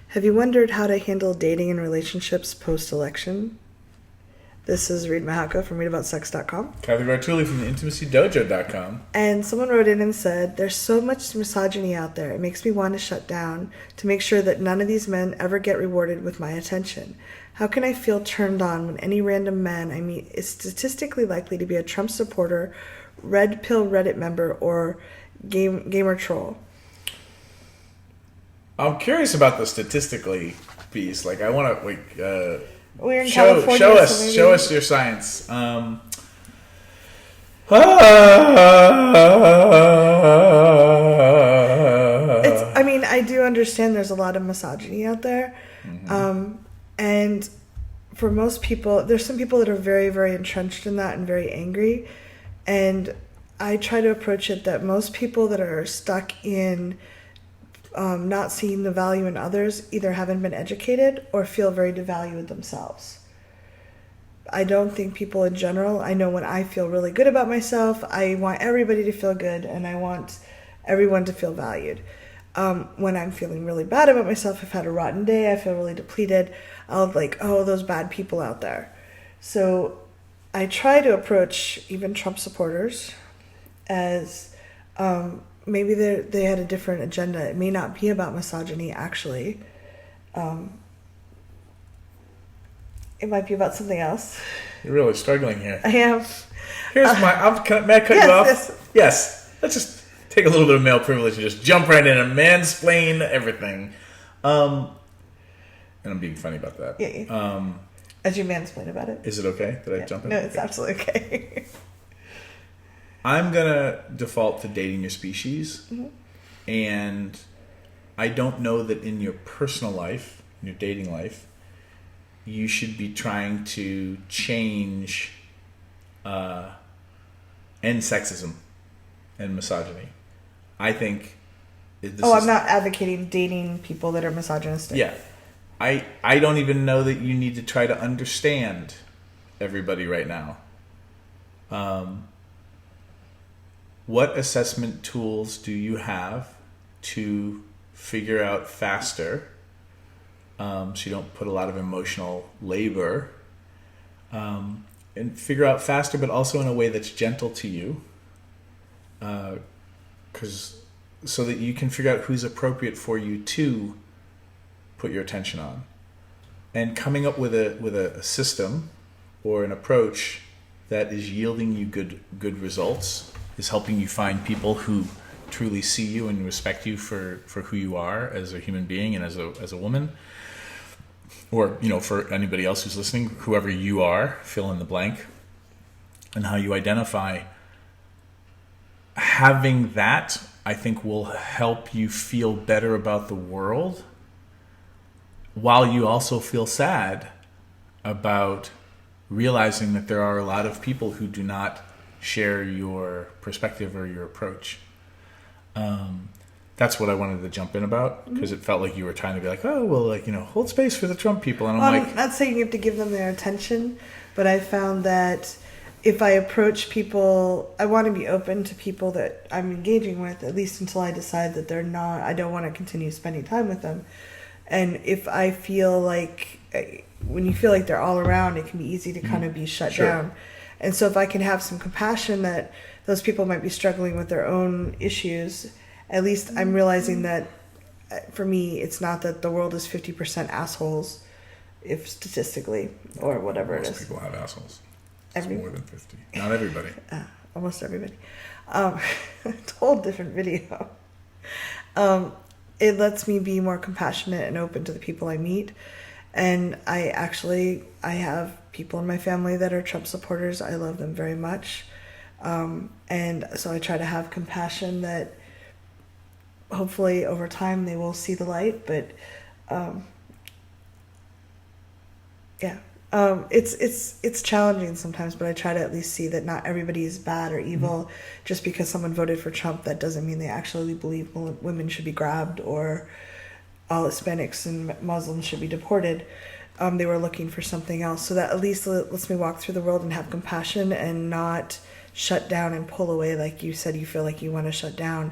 Have you wondered how to handle dating and relationships post-election? This is Reid from readaboutsex.com. Cathy from intimacydojo.com. And someone wrote in and said, there's so much misogyny out there. It makes me want to shut down to make sure that none of these men ever get rewarded with my attention. How can I feel turned on when any random man I meet is statistically likely to be a Trump supporter, red pill Reddit member, or gamer troll? I'm curious about the statistically piece. Like, I want to, We're in California. Show us your science. I do understand there's a lot of misogyny out there. Mm-hmm. And for most people, there's some people that are very, very entrenched in that and very angry. And I try to approach it that most people that are stuck in not seeing the value in others either haven't been educated or feel very devalued themselves. I don't think people in general, I know when I feel really good about myself, I want everybody to feel good and I want everyone to feel valued. When I'm feeling really bad about myself, I've had a rotten day, I feel really depleted, I'll like, oh, those bad people out there. So I try to approach even Trump supporters as maybe they had a different agenda. It may not be about misogyny, actually. It might be about something else. You're really struggling here. I am. Here's may I cut you off? Yes. Let's just take a little bit of male privilege and just jump right in and mansplain everything. And I'm being funny about that. Yeah. As you mansplain about it. Is it okay that I jump in? No, it's absolutely okay. I'm going to default to dating your species. Mm-hmm. And I don't know that in your personal life, in your dating life, you should be trying to change end sexism and misogyny. I think... I'm not advocating dating people that are misogynistic. Yeah. I don't even know that you need to try to understand everybody right now. What assessment tools do you have to figure out faster, so you don't put a lot of emotional labor, and figure out faster, but also in a way that's gentle to you, so that you can figure out who's appropriate for you to put your attention on, and coming up with a system or an approach that is yielding you good results, is helping you find people who truly see you and respect you for who you are as a human being and as a woman, or for anybody else who's listening, whoever you are, fill in the blank, and how you identify. Having that, I think, will help you feel better about the world, while you also feel sad about realizing that there are a lot of people who do not share your perspective or your approach. That's what I wanted to jump in about, because it felt like you were trying to be like, oh, well, hold space for the Trump people. And I'm not saying you have to give them their attention, but I found that if I approach people, I want to be open to people that I'm engaging with, at least until I decide that I don't want to continue spending time with them. And if I feel like, when you feel like they're all around, it can be easy to kind of be shut down. And so if I can have some compassion that those people might be struggling with their own issues, at least I'm realizing that for me, it's not that the world is 50% assholes, if statistically, or whatever it is. Most people have assholes. It's more than 50. Not everybody. Almost everybody. It's a whole different video. It lets me be more compassionate and open to the people I meet. And I have people in my family that are Trump supporters. I love them very much. And so I try to have compassion that hopefully over time they will see the light. But it's challenging sometimes, but I try to at least see that not everybody is bad or evil. Mm-hmm. Just because someone voted for Trump, that doesn't mean they actually believe women should be grabbed or all Hispanics and Muslims should be deported. They were looking for something else. So that at least lets me walk through the world and have compassion and not shut down and pull away like you said you feel like you want to shut down.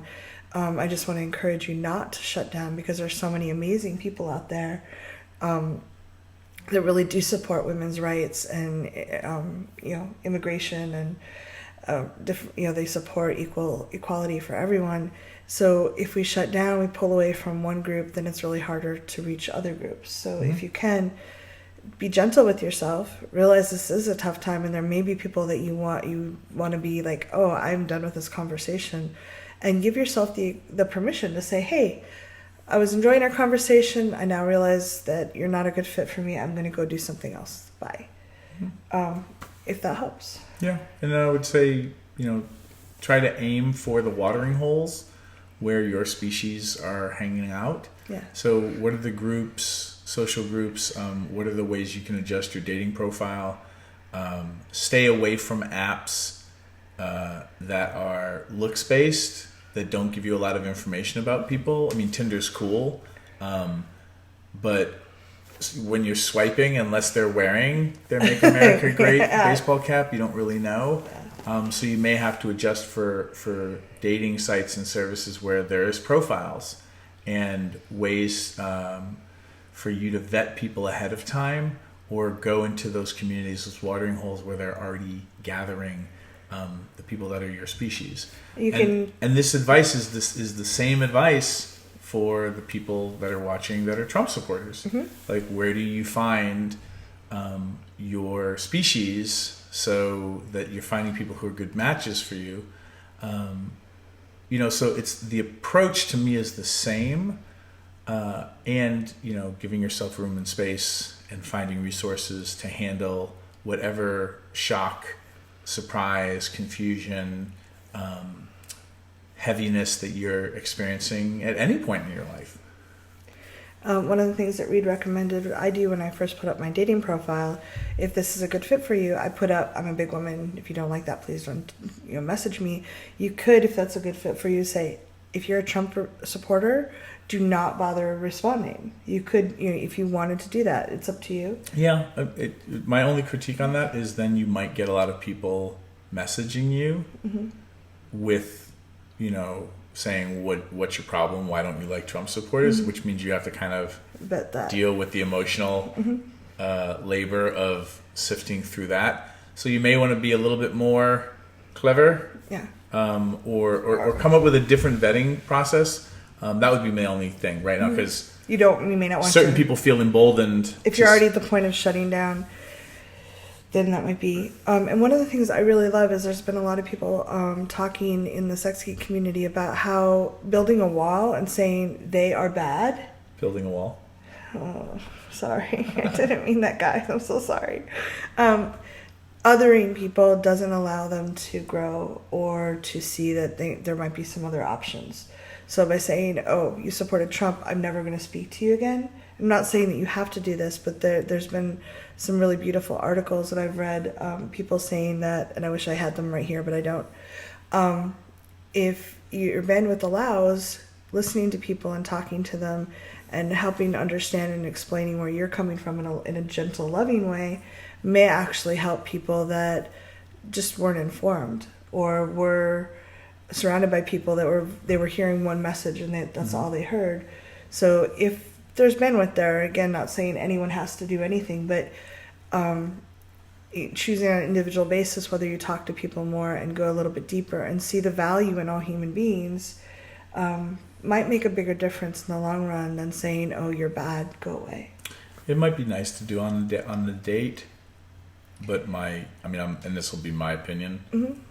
I just want to encourage you not to shut down, because there's so many amazing people out there that really do support women's rights and immigration and they support equality for everyone. So if we shut down, we pull away from one group, then it's really harder to reach other groups. So if you can, be gentle with yourself, realize this is a tough time, and there may be people that you want to be like, oh, I'm done with this conversation, and give yourself the permission to say, hey, I was enjoying our conversation. I now realize that you're not a good fit for me. I'm going to go do something else. Bye. If that helps. Yeah. And I would say, try to aim for the watering holes where your species are hanging out. Yeah. So what are the groups, social groups? What are the ways you can adjust your dating profile? Stay away from apps that are looks-based, that don't give you a lot of information about people. I mean, Tinder's cool, but when you're swiping, unless they're wearing their Make America Great baseball cap, you don't really know. So you may have to adjust for dating sites and services where there's profiles and ways for you to vet people ahead of time, or go into those communities, those watering holes where they're already gathering the people that are your species. And this advice is the same advice for the people that are watching that are Trump supporters. Like, where do you find your species so that you're finding people who are good matches for you? So it's the approach to me is the same, and giving yourself room and space and finding resources to handle whatever shock, surprise, confusion, heaviness that you're experiencing at any point in your life. One of the things that Reid recommended I do when I first put up my dating profile, if this is a good fit for you, I put up, I'm a big woman. If you don't like that, please don't message me. You could, if that's a good fit for you, say, if you're a Trump supporter, do not bother responding. You could, if you wanted to do that, it's up to you. Yeah. My only critique on that is then you might get a lot of people messaging you with, saying, what's your problem? Why don't you like Trump supporters? Which means you have to kind of deal with the emotional labor of sifting through that. So you may want to be a little bit more clever. Yeah. Or come up with a different vetting process. That would be my only thing right now, because you may not want certain people feel emboldened. If you're already at the point of shutting down, then that might be. And one of the things I really love is there's been a lot of people talking in the sex geek community about how building a wall and saying they are bad. Building a wall? Oh, sorry. I didn't mean that, guys. I'm so sorry. Othering people doesn't allow them to grow or to see that there might be some other options. So by saying, oh, you supported Trump, I'm never going to speak to you again. I'm not saying that you have to do this, but there's been some really beautiful articles that I've read, people saying that, and I wish I had them right here, but I don't. If your bandwidth allows, listening to people and talking to them and helping understand and explaining where you're coming from in a gentle, loving way may actually help people that just weren't informed or were surrounded by people that they were hearing one message and that's all they heard. So if there's bandwidth there, again, not saying anyone has to do anything, but choosing on an individual basis whether you talk to people more and go a little bit deeper and see the value in all human beings might make a bigger difference in the long run than saying, oh, you're bad, go away. It might be nice to do on the date, but and this will be my opinion.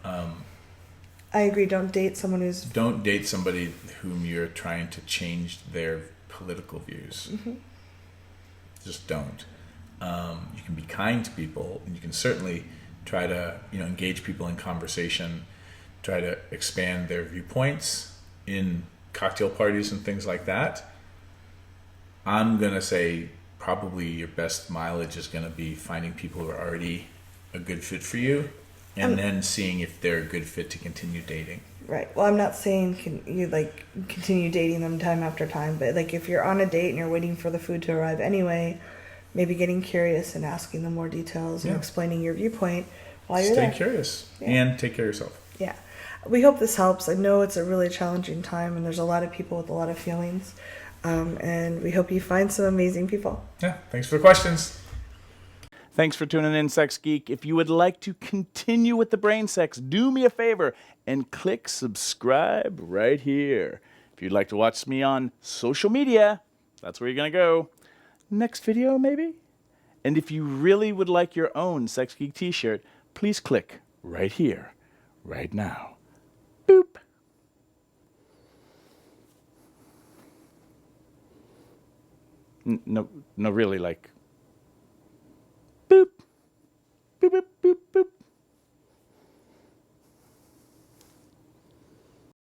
I agree. Don't date somebody whom you're trying to change their political views. Just don't. You can be kind to people, and you can certainly try to engage people in conversation, try to expand their viewpoints in cocktail parties and things like that. I'm gonna say probably your best mileage is gonna be finding people who are already a good fit for you, and then seeing if they're a good fit to continue dating. Right. Well, I'm not saying you continue dating them time after time, but if you're on a date and you're waiting for the food to arrive anyway, maybe getting curious and asking them more details and explaining your viewpoint while you're there. Stay curious and take care of yourself. Yeah. we hope this helps. I know it's a really challenging time, and there's a lot of people with a lot of feelings. And we hope you find some amazing people. Yeah, thanks for the questions. Thanks for tuning in, Sex Geek. If you would like to continue with the brain sex, do me a favor and click subscribe right here. If you'd like to watch me on social media, that's where you're going to go. Next video, maybe? And if you really would like your own Sex Geek t-shirt, please click right here, right now. Boop. No, really, like...